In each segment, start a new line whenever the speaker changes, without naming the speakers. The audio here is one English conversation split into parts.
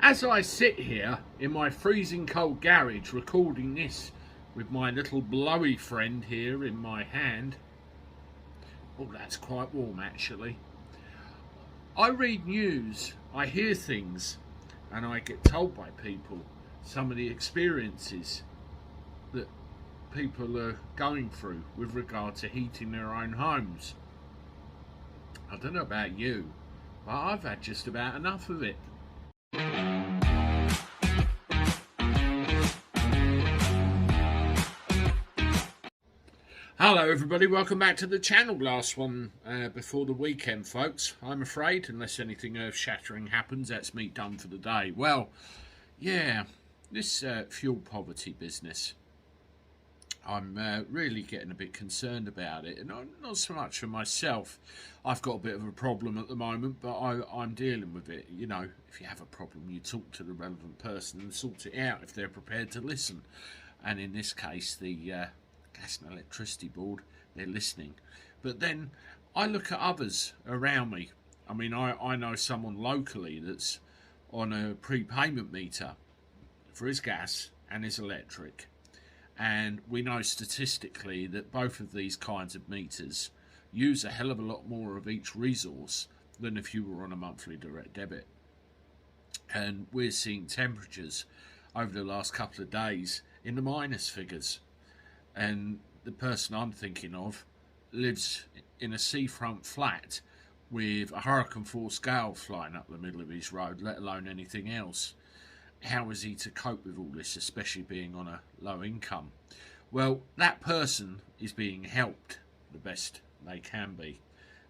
As I sit here in my freezing cold garage recording this with my little blowy friend here in my hand, oh, that's quite warm actually. I read news, I hear things, and I get told by people some of the experiences that people are going through with regard to heating their own homes. I don't know about you, but I've had just about enough of it. Hello everybody, welcome back to the channel. Last one before the weekend, folks. I'm afraid, unless anything earth-shattering happens, that's me done for the day. Well, yeah, this fuel poverty business, I'm really getting a bit concerned about it. And not so much for myself. I've got a bit of a problem at the moment, but I'm dealing with it. You know, if you have a problem, you talk to the relevant person and sort it out if they're prepared to listen. And in this case, the Gas and Electricity Board, they're listening. But then I look at others around me. I mean, I know someone locally that's on a prepayment meter for his gas and his electric. And we know statistically that both of these kinds of meters use a hell of a lot more of each resource than if you were on a monthly direct debit. And we're seeing temperatures over the last couple of days in the minus figures. And the person I'm thinking of lives in a seafront flat with a hurricane force gale flying up the middle of his road, let alone anything else. How is he to cope with all this, especially being on a low income? Well, that person is being helped the best they can be,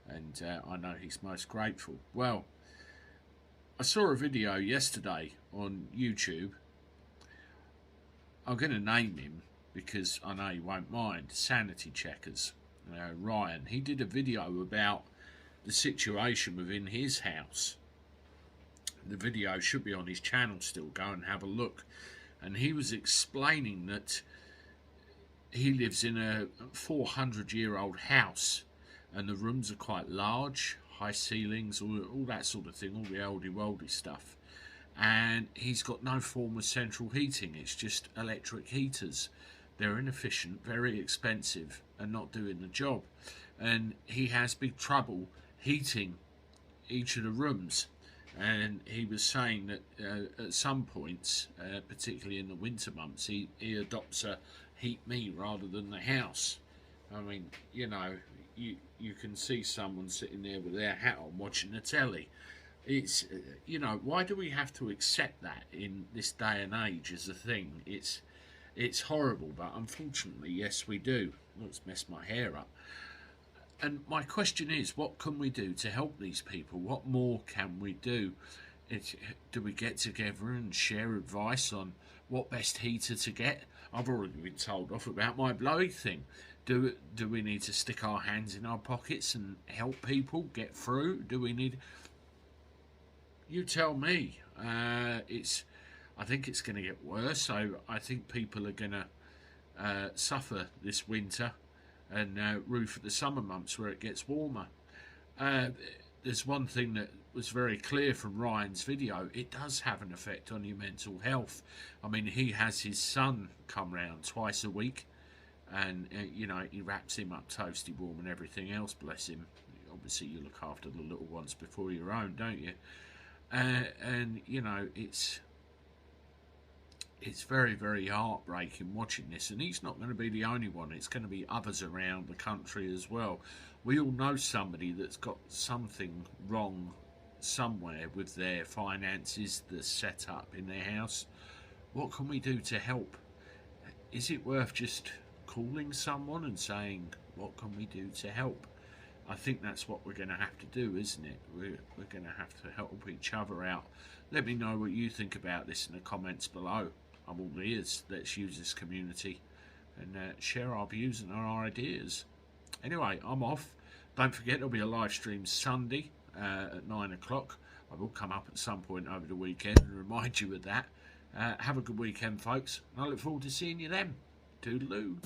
and I know he's most grateful. Well, I saw a video yesterday on YouTube. I'm going to name him because I know he won't mind. Sanity Checkers, Ryan. He did a video about the situation within his house. The video should be on his channel still. Go and have a look. And he was explaining that he lives in a 400-year-old house, and the rooms are quite large, high ceilings, all that sort of thing, all the oldie-worldy stuff. And he's got no form of central heating. It's just electric heaters. They're inefficient, very expensive, and not doing the job. And he has big trouble heating each of the rooms. And he was saying that at some points, particularly in the winter months, he adopts a heat me rather than the house. I mean, you know, you can see someone sitting there with their hat on watching the telly. It's, you know, why do we have to accept that in this day and age as a thing? It's horrible, but unfortunately, yes, we do. Oh, it's messed my hair up. And my question is, what can we do to help these people? What more can we do? Do we get together and share advice on what best heater to get? I've already been told off about my blowy thing. Do we need to stick our hands in our pockets and help people get through? Do we need... You tell me. I think it's going to get worse. So I think people are going to suffer this winter and roof at the summer months where it gets warmer. There's one thing that was very clear from Ryan's video. It does have an effect on your mental health. I mean, he has his son come round twice a week, and you know, he wraps him up toasty warm and everything else, bless him. Obviously you look after the little ones before your own, don't you? And you know, it's very, very heartbreaking watching this, and he's not going to be the only one. It's going to be others around the country as well. We all know somebody that's got something wrong somewhere with their finances, the setup in their house. What can we do to help? Is it worth just calling someone and saying, what can we do to help? I think that's what we're going to have to do, isn't it? We're going to have to help each other out. Let me know what you think about this in the comments below. I'm all ears. Let's use this community and share our views and our ideas. Anyway, I'm off. Don't forget, there'll be a live stream Sunday at 9 o'clock. I will come up at some point over the weekend and remind you of that. Have a good weekend, folks. And I look forward to seeing you then. Toodaloo.